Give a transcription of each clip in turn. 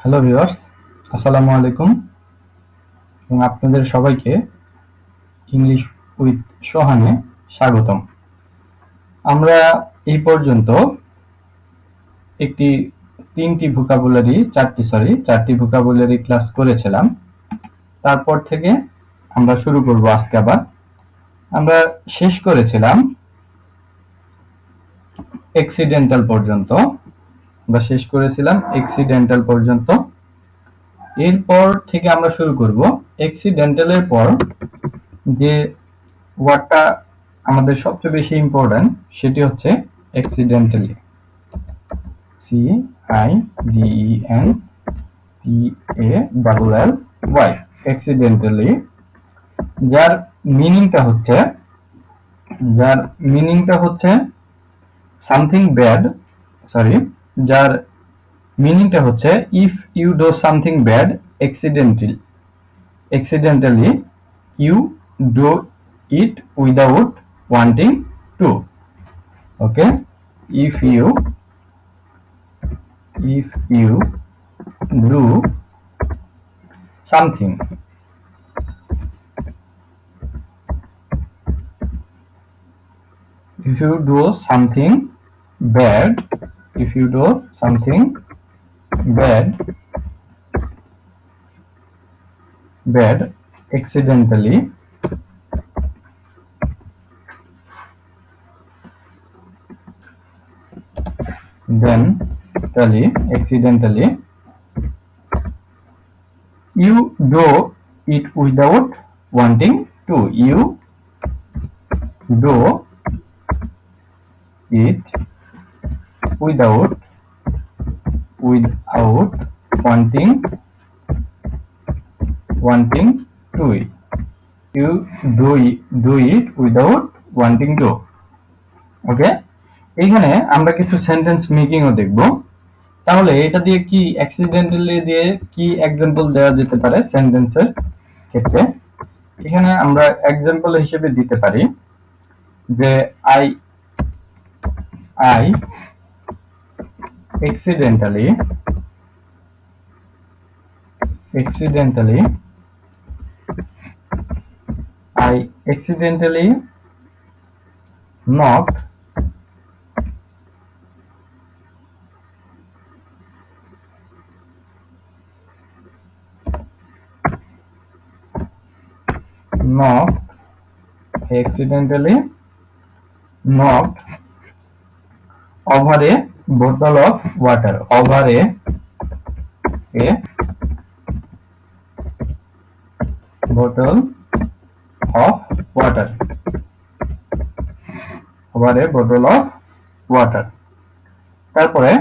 Hello viewers, আসসালামু আলাইকুম এবং আপনাদের সবাইকে ইংলিশ উইথ সোহানে স্বাগতম। আমরা এই পর্যন্ত একটি চারটি ভোকাবুলারি ক্লাস করেছিলাম। তারপর থেকে আমরা শুরু করব আজকে আবার। আমরা শেষ করেছিলাম এক্সিডেন্টাল পর্যন্ত। এরপর থেকে আমরা শুরু করব এক্সিডেন্টালের পর যে ওয়ার্ডটা আমাদের সবচেয়ে বেশি ইম্পর্টেন্ট সেটি হচ্ছে অ্যাক্সিডেন্টালি। CIDENTALLY, অ্যাক্সিডেন্টালি, যার মিনিংটা হচ্ছে সামথিং ব্যাড, যার মিনিংটা হচ্ছে if you do something bad accidentally you do it without wanting to. Okay, if you do something bad accidentally, you do it without wanting to. You do it without wanting to. You do it without wanting to. ওকে, এইখানে আমরা কিছু sentence মেকিংও দেখব। তাহলে এটা দিয়ে কি accidentally দিয়ে কি এক্সাম্পল দেওয়া যেতে পারে সেন্টেন্সের ক্ষেত্রে? এখানে আমরা এক্সাম্পল হিসেবে দিতে পারি যে I accidentally knocked over a bottle of water. Over a bottle of water. Over a bottle of water. তারপরে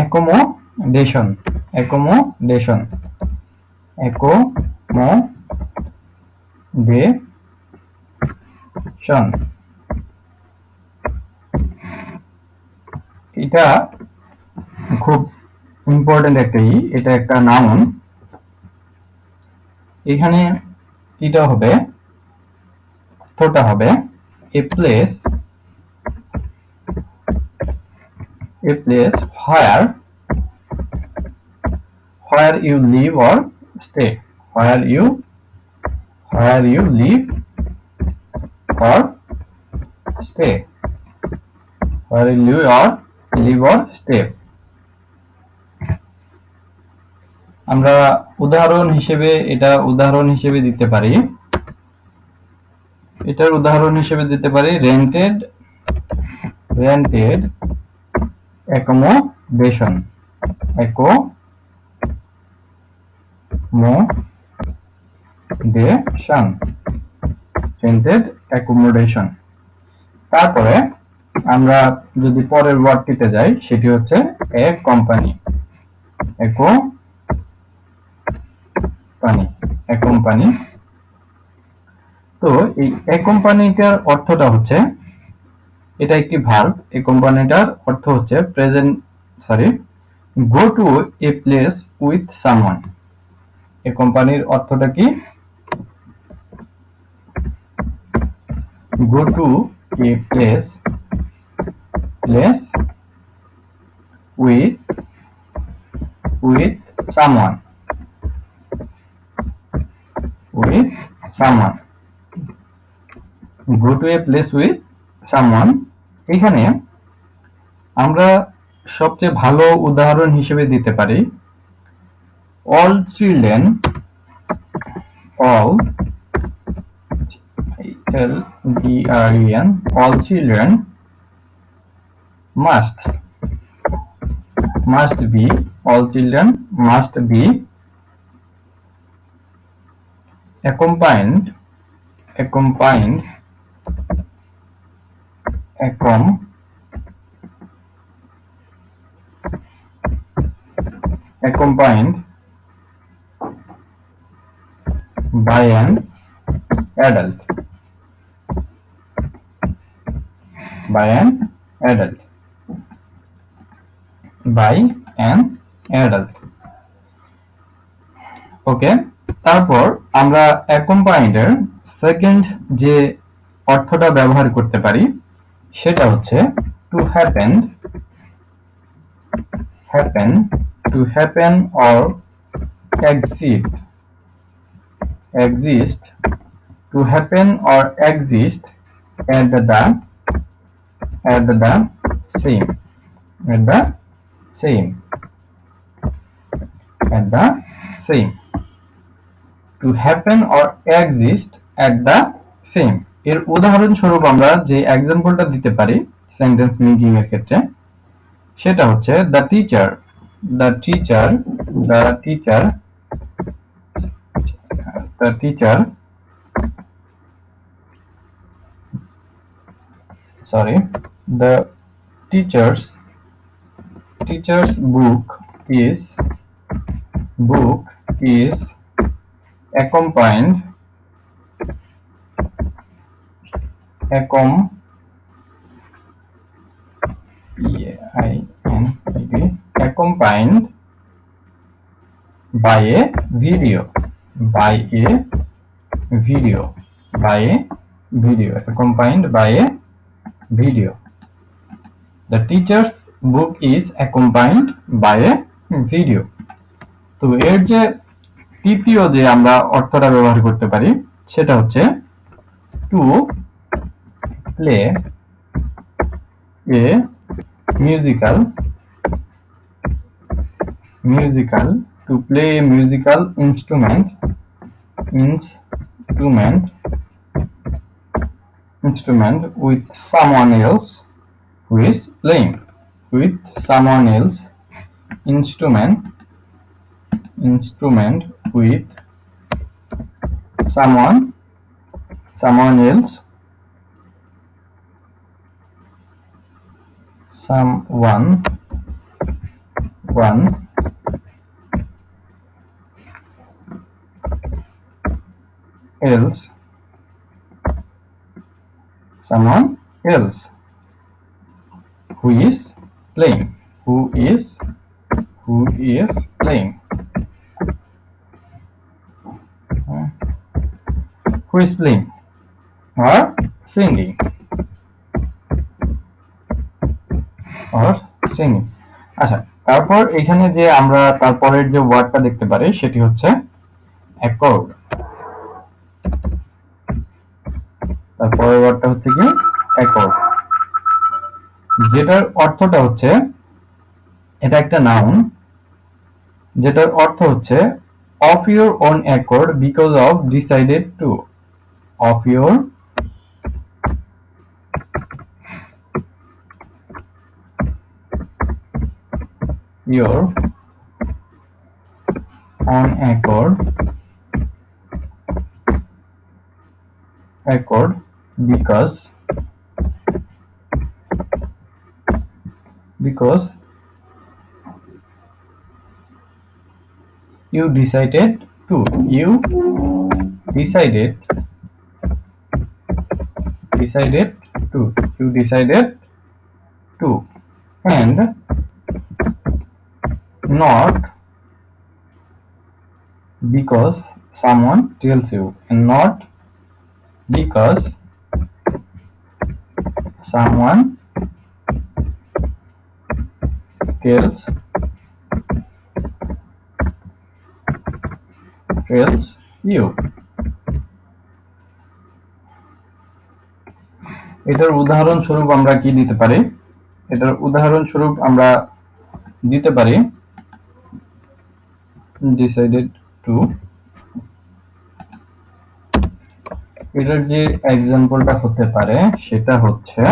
accommodation. এটা খুব ইম্পর্টেন্ট এটা একটা নাউন। এখানে এটা হবে অর্থটা হবে a place where you live or stay. Where you live or stay. Where you live or stay. আমরা উদাহরণ হিসেবে দিতে পারি। এটার উদাহরণ হিসেবে দিতে পারি rented accommodation. rented accommodation. তারপরে আমরা যদি পরের ওয়ার্ডটিতে যাই সেটি হচ্ছে a company. তো এই a কোম্পানিটার অর্থটা হচ্ছে, এটা একটি ভার্ব। এই কোম্পানিটার অর্থ হচ্ছে go to a place with someone. এই কোম্পানির অর্থটা কি? go to a place with with someone, with someone, go to a place with someone। এখানে আমরা সবচেয়ে ভালো উদাহরণ হিসেবে দিতে পারি all children, all children, all children must be, all children must be accompanied by an adult, by an adult, by an adult। ওকে, তারপর আমরা accompanied এর সেকেন্ড যে অর্থটা ব্যবহার করতে পারি সেটা হচ্ছে to happen, to happen or exist, to happen or exist at the same, at the same, at the same, to happen or exist at the same। এর উদাহরণস্বরূপ আমরা যে এক্সাম্পলটা দিতে পারি সেন্টেন্স মেকিং এর ক্ষেত্রে সেটা হচ্ছে the teacher sorry, the teacher's book is accompanied by a video, accompanied by a video। The teacher's book is accompanied by a video। তো এর যে তৃতীয় যে আমরা অর্থটা ব্যবহার করতে পারি সেটা হচ্ছে to play a musical, to play a musical instrument with someone else who is playing, with someone else, instrument with someone else, someone else who is playing, who is playing, who is playing or singing, আচ্ছা, তারপর এখানে যে আমরা তারপরের যে ওয়ার্ডটা দেখতে পারি সেটি হচ্ছে accord। তারপরের ওয়ার্ডটা হচ্ছে কি accord, যেটার অর্থটা হচ্ছে এটা একটা নাউন যেটার অর্থ হচ্ছে of your own accord because of decided to, of your own accord because you decided to, and not because someone tells you, and not because someone tells tells you. এটার উদাহরণস্বরূপ আমরা কি দিতে পারি? এটার উদাহরণস্বরূপ আমরা দিতে পারি decided to। এটার যে এক্সাম্পলটা হতে পারে সেটা হচ্ছে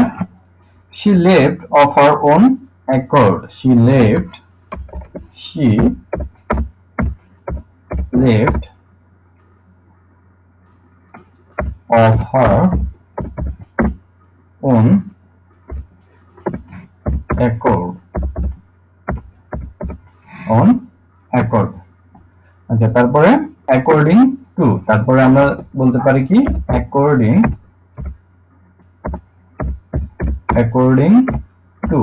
she left of her own accord। she left of her own accord। আচ্ছা, তারপরে অ্যাকর্ডিং টু, তারপরে আমরা বলতে পারি কি অ্যাকর্ডিং টু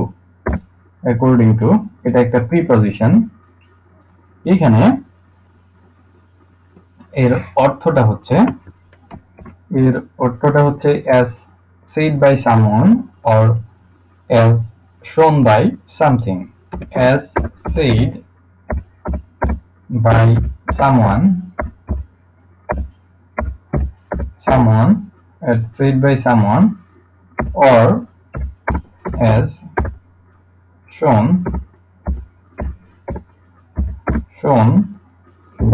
এটা একটা প্রিপজিশন। এখানে এর অর্থটা হচ্ছে as said by someone or as shown by something। as said by someone or as shown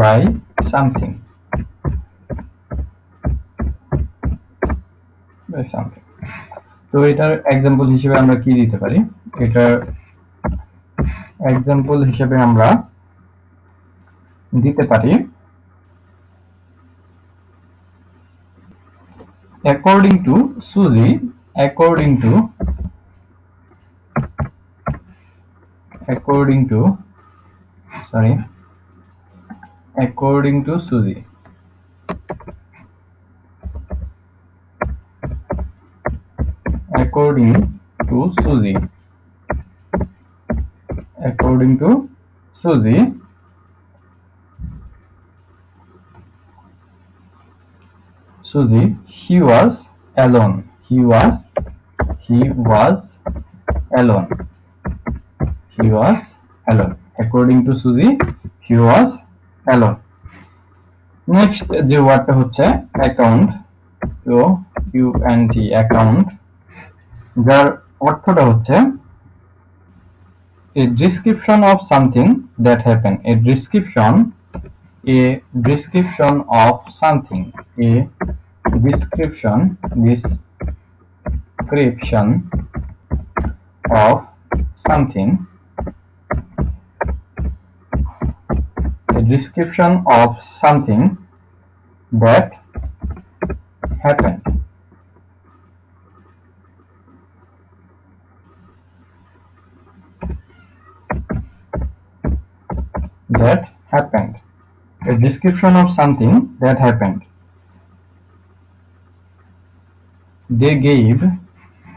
by something। তো এটার এক্সাম্পল হিসেবে আমরা কি দিতে পারি? এটার এক্সাম্পল হিসেবে আমরা দিতে পারি according to Susie Susie, he was alone। According to Susie, he was alone। Next যে ওয়ার্ডটা হচ্ছে অ্যাকাউন্ট, তো UNT অ্যাকাউন্ট, যার অর্থটা হচ্ছে a description of something that happened। a description of something। a description of something that happened। a description of something that happened। they gave,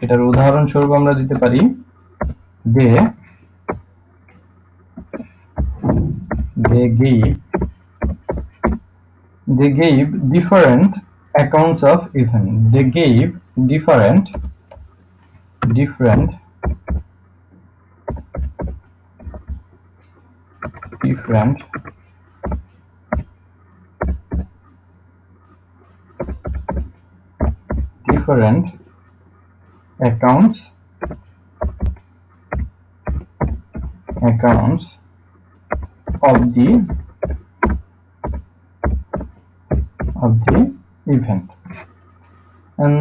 এটার উদাহরণস্বরূপ আমরা দিতে পারি they gave different accounts of event। they gave different accounts of the event। and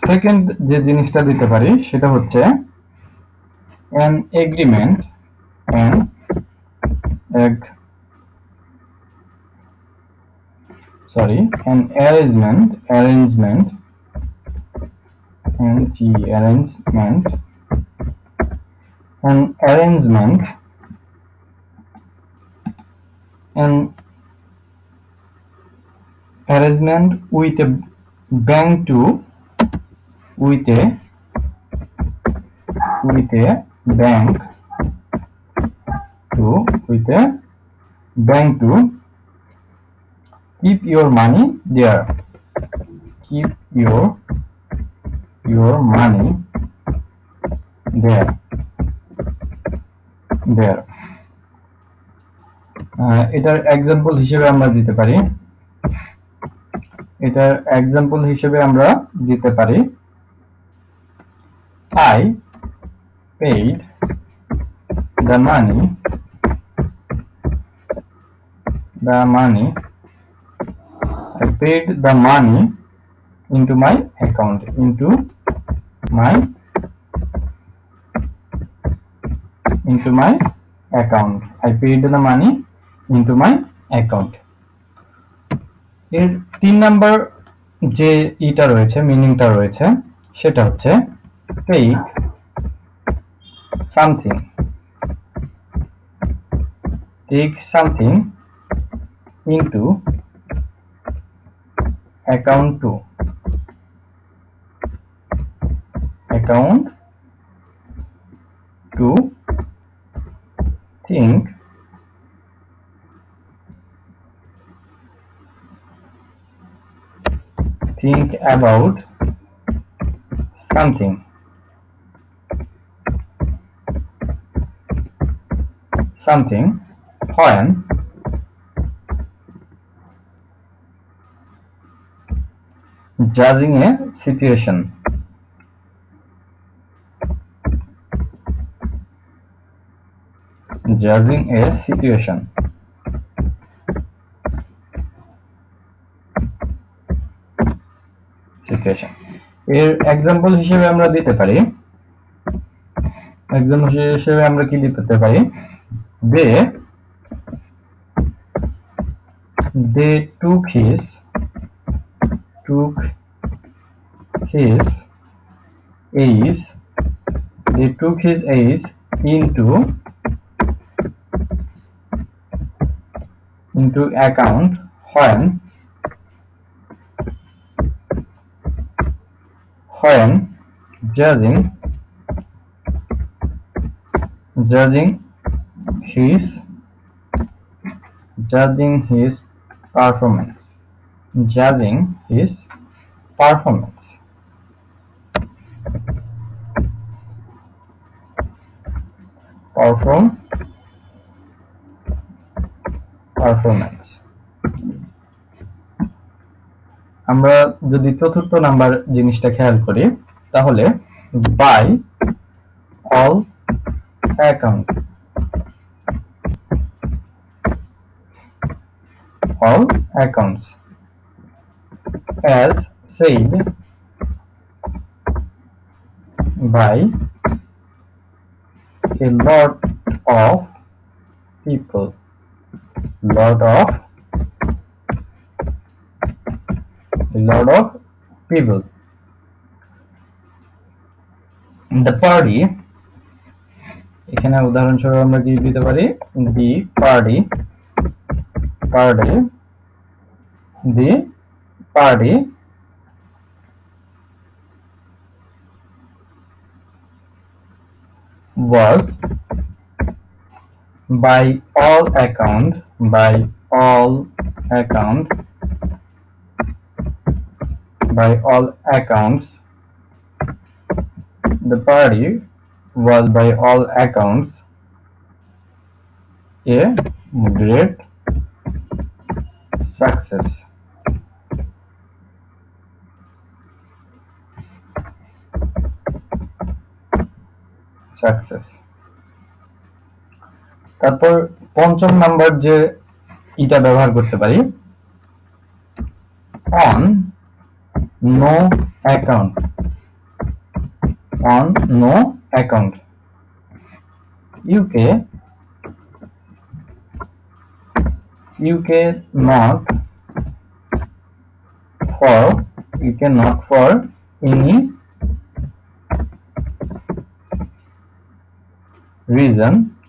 second যে জিনিসটা দিতে পারি সেটা হচ্ছে an agreement an arrangement with a bank to keep your money there। এটার এক্সাম্পল হিসেবে আমরা দিতে পারি এটা एग्जांपल হিসেবে আমরা দিতে পারি I paid the money I paid the money into my account my account I paid the money into my account এর 3 নাম্বার যে ইটা রয়েছে মিনিংটা রয়েছে সেটা হচ্ছে take something into account to think about something when judging a situation এর example হিসেবে আমরা দিতে পারি they took his age into account when judging his performance আমরা যদি চতুর্থ নাম্বার জিনিসটা খেয়াল করি তাহলে by all accounts as said by a lot of people the party এখানে উদাহরণস্বরূপ আমরা কি দিতে পারি the party was by all accounts the party was by all accounts a great success তারপর পঞ্চম নাম্বার যে এটা ব্যবহার করতে পারি on no account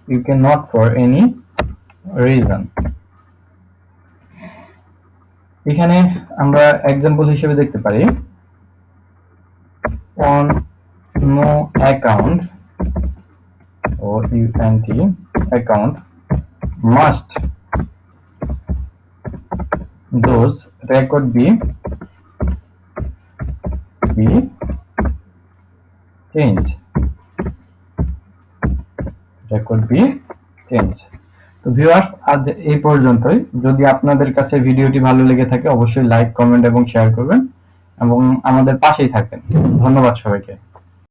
you cannot for any reason এখানে আমরা एग्जांपल হিসেবে দেখতে পারি on no account account must those record be changed তো ভিউয়ার্স, আজ এই পর্যন্তই। যদি আপনাদের কাছে ভিডিওটি ভালো লেগে থাকে অবশ্যই লাইক, কমেন্ট এবং শেয়ার করবেন এবং আমাদের পাশেই থাকবেন। ধন্যবাদ সবাইকে।